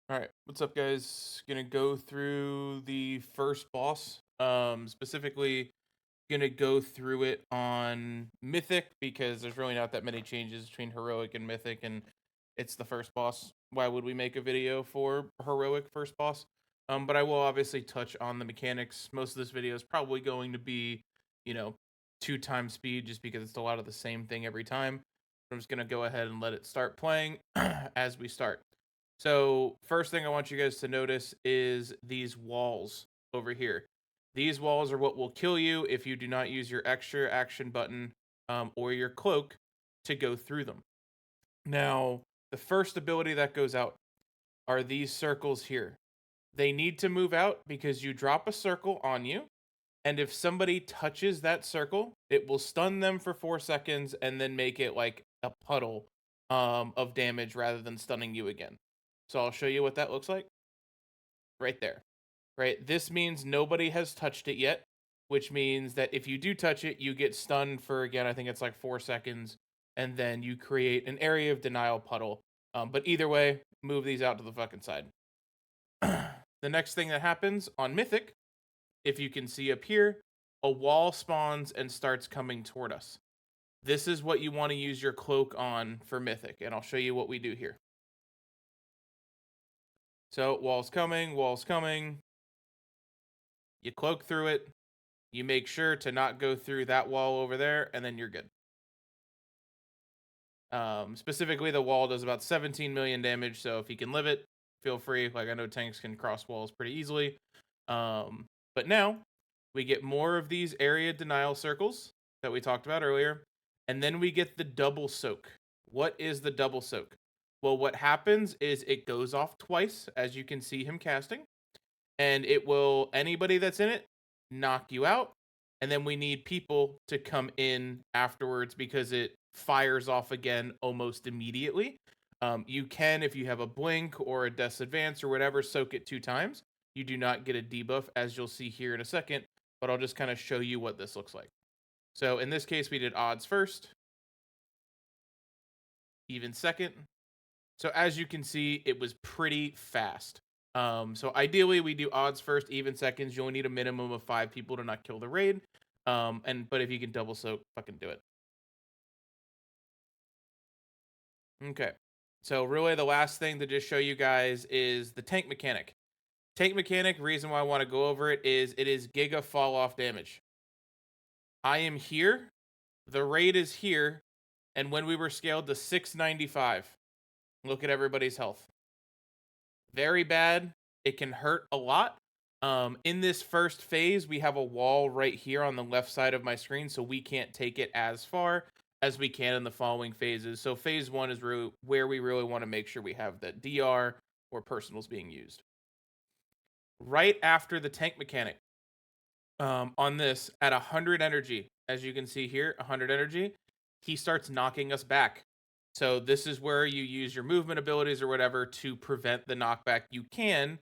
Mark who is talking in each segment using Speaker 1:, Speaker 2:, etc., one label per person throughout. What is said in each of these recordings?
Speaker 1: Alright, what's up guys? Gonna go through the first boss. Specifically gonna go through it on Mythic because there's really not that many changes between Heroic and Mythic, and it's the first boss. Why would we make a video for Heroic first boss? But I will obviously touch on the mechanics. Most of this video is probably going to be, you know, 2 times speed just because it's a lot of the same thing every time. I'm just gonna go ahead and let it start playing as we start. So first thing I want you guys to notice is these walls over here. These walls are what will kill you if you do not use your extra action button or your cloak to go through them. Now, the first ability that goes out are these circles here. They need to move out because you drop a circle on you, and if somebody touches that circle, it will stun them for 4 seconds and then make it like a puddle of damage rather than stunning you again. So I'll show you what that looks like right there. Right? This means nobody has touched it yet, which means that if you do touch it, you get stunned for, again, I think it's like 4 seconds, and then you create an area of denial puddle. But either way, move these out to the fucking side. The next thing that happens on Mythic, if you can see up here, a wall spawns and starts coming toward us. This is what you want to use your cloak on for Mythic, and I'll show you what we do here. So, wall's coming, wall's coming. You cloak through it. You make sure to not go through that wall over there, and then you're good. Specifically, the wall does about 17 million damage, so if you can live it, feel free. Like, I know tanks can cross walls pretty easily. But now, we get more of these area denial circles that we talked about earlier, and then we get the double soak. What is the double soak? Well, what happens is it goes off twice, as you can see him casting, and it will, anybody that's in it, knock you out. And then we need people to come in afterwards because it fires off again almost immediately. You can, if you have a blink or a death advance or whatever, soak it 2 times. You do not get a debuff, as you'll see here in a second, but I'll just kind of show you what this looks like. So in this case, we did odds first, even second. So as you can see, it was pretty fast. So ideally, we do odds first, even seconds. You only need a minimum of 5 people to not kill the raid. But if you can double soak, fucking do it. Okay. So really, the last thing to just show you guys is the tank mechanic. Tank mechanic. Reason why I want to go over it is giga fall off damage. I am here. The raid is here, and when we were scaled to 695, look at everybody's health. Very bad. It can hurt a lot. In this first phase, we have a wall right here on the left side of my screen, so we can't take it as far as we can in the following phases. So phase 1 is really where we really want to make sure we have that DR or personals being used. Right after the tank mechanic, on this, at 100 energy, as you can see here, 100 energy, he starts knocking us back. So this is where you use your movement abilities or whatever to prevent the knockback. You can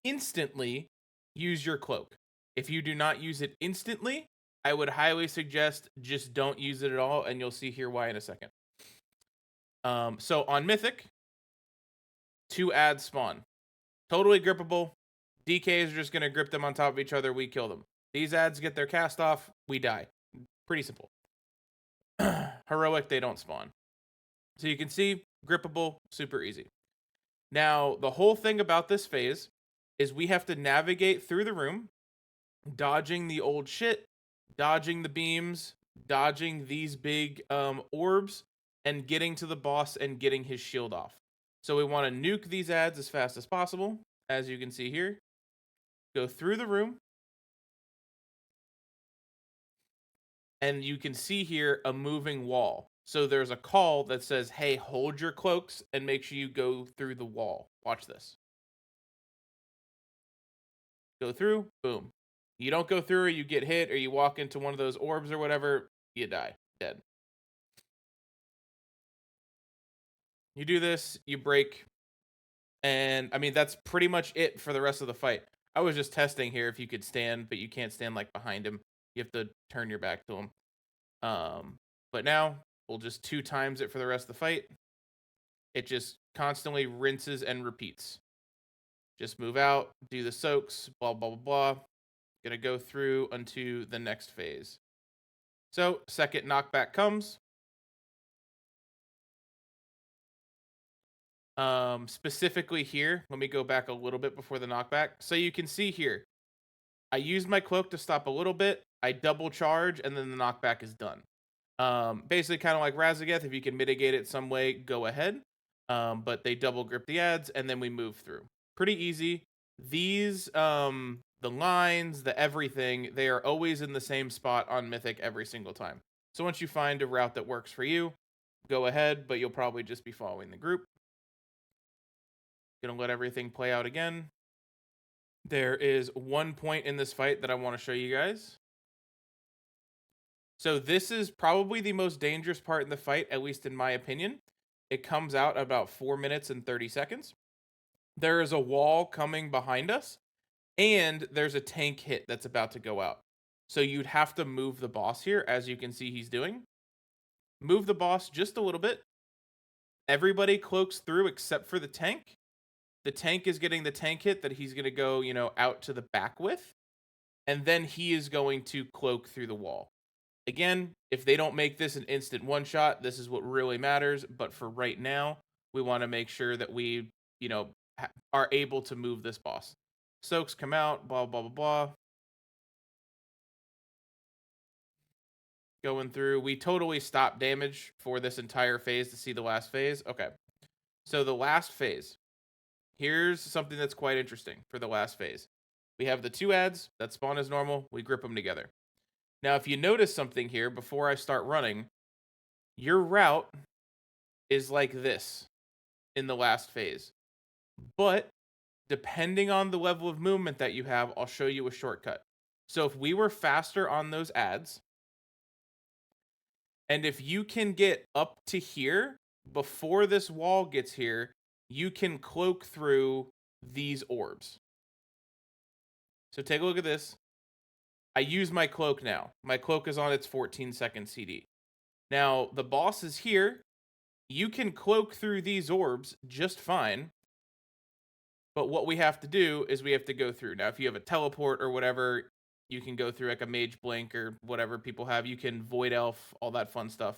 Speaker 1: instantly use your cloak. If you do not use it instantly, I would highly suggest just don't use it at all, and you'll see here why in a second. So on Mythic, 2 ads spawn. Totally grippable. DKs are just going to grip them on top of each other. We kill them. These ads get their cast off. We die. Pretty simple. Heroic, they don't spawn. So you can see, grippable, super easy. Now, the whole thing about this phase is we have to navigate through the room, dodging the old shit, dodging the beams, dodging these big orbs, and getting to the boss and getting his shield off. So we want to nuke these ads as fast as possible, as you can see here. Go through the room, and you can see here a moving wall. So there's a call that says, hey, hold your cloaks and make sure you go through the wall. Watch this. Go through, boom. You don't go through, or you get hit, or you walk into one of those orbs or whatever, you die. Dead. You do this, you break, and I mean, that's pretty much it for the rest of the fight. I was just testing here if you could stand, but you can't stand like behind him. You have to turn your back to him. But now we'll just 2 times it for the rest of the fight. It just constantly rinses and repeats. Just move out, do the soaks, blah, blah, blah, blah. Gonna go through unto the next phase. So, second knockback comes. Specifically here, let me go back a little bit before the knockback. So you can see here, I used my cloak to stop a little bit. I double charge, and then the knockback is done. Basically, kind of like Razageth. If you can mitigate it some way, go ahead. But they double grip the ads, and then we move through. Pretty easy. These, the lines, the everything, they are always in the same spot on Mythic every single time. So once you find a route that works for you, go ahead, but you'll probably just be following the group. Gonna let everything play out again. There is one point in this fight that I want to show you guys. So this is probably the most dangerous part in the fight, at least in my opinion. It comes out about 4 minutes and 30 seconds. There is a wall coming behind us, and there's a tank hit that's about to go out. So you'd have to move the boss here, as you can see he's doing. Move the boss just a little bit. Everybody cloaks through except for the tank. The tank is getting the tank hit that he's going to go, out to the back with. And then he is going to cloak through the wall. Again, if they don't make this an instant one shot, this is what really matters. But for right now, we want to make sure that we, are able to move this boss. Soaks come out, blah, blah, blah, blah. Going through. We totally stop damage for this entire phase to see the last phase. Okay. So the last phase. Here's something that's quite interesting for the last phase. We have the 2 ads that spawn as normal. We grip them together. Now, if you notice something here before I start running, your route is like this in the last phase. But depending on the level of movement that you have, I'll show you a shortcut. So if we were faster on those ads, and if you can get up to here before this wall gets here, you can cloak through these orbs. So take a look at this. I use my cloak now. My cloak is on its 14-second CD. Now, the boss is here. You can cloak through these orbs just fine. But what we have to do is we have to go through. Now, if you have a teleport or whatever, you can go through like a mage blink or whatever people have. You can void elf, all that fun stuff.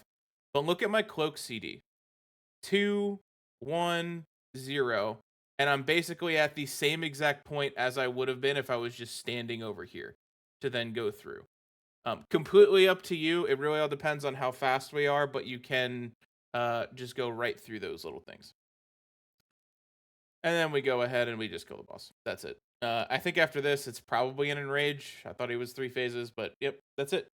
Speaker 1: But look at my cloak CD. 2, 1, 0. And I'm basically at the same exact point as I would have been if I was just standing over here to then go through. Completely up to you. It really all depends on how fast we are, but you can just go right through those little things. And then we go ahead and we just kill the boss. That's it. I think after this, it's probably an enrage. I thought he was 3 phases, but yep, that's it.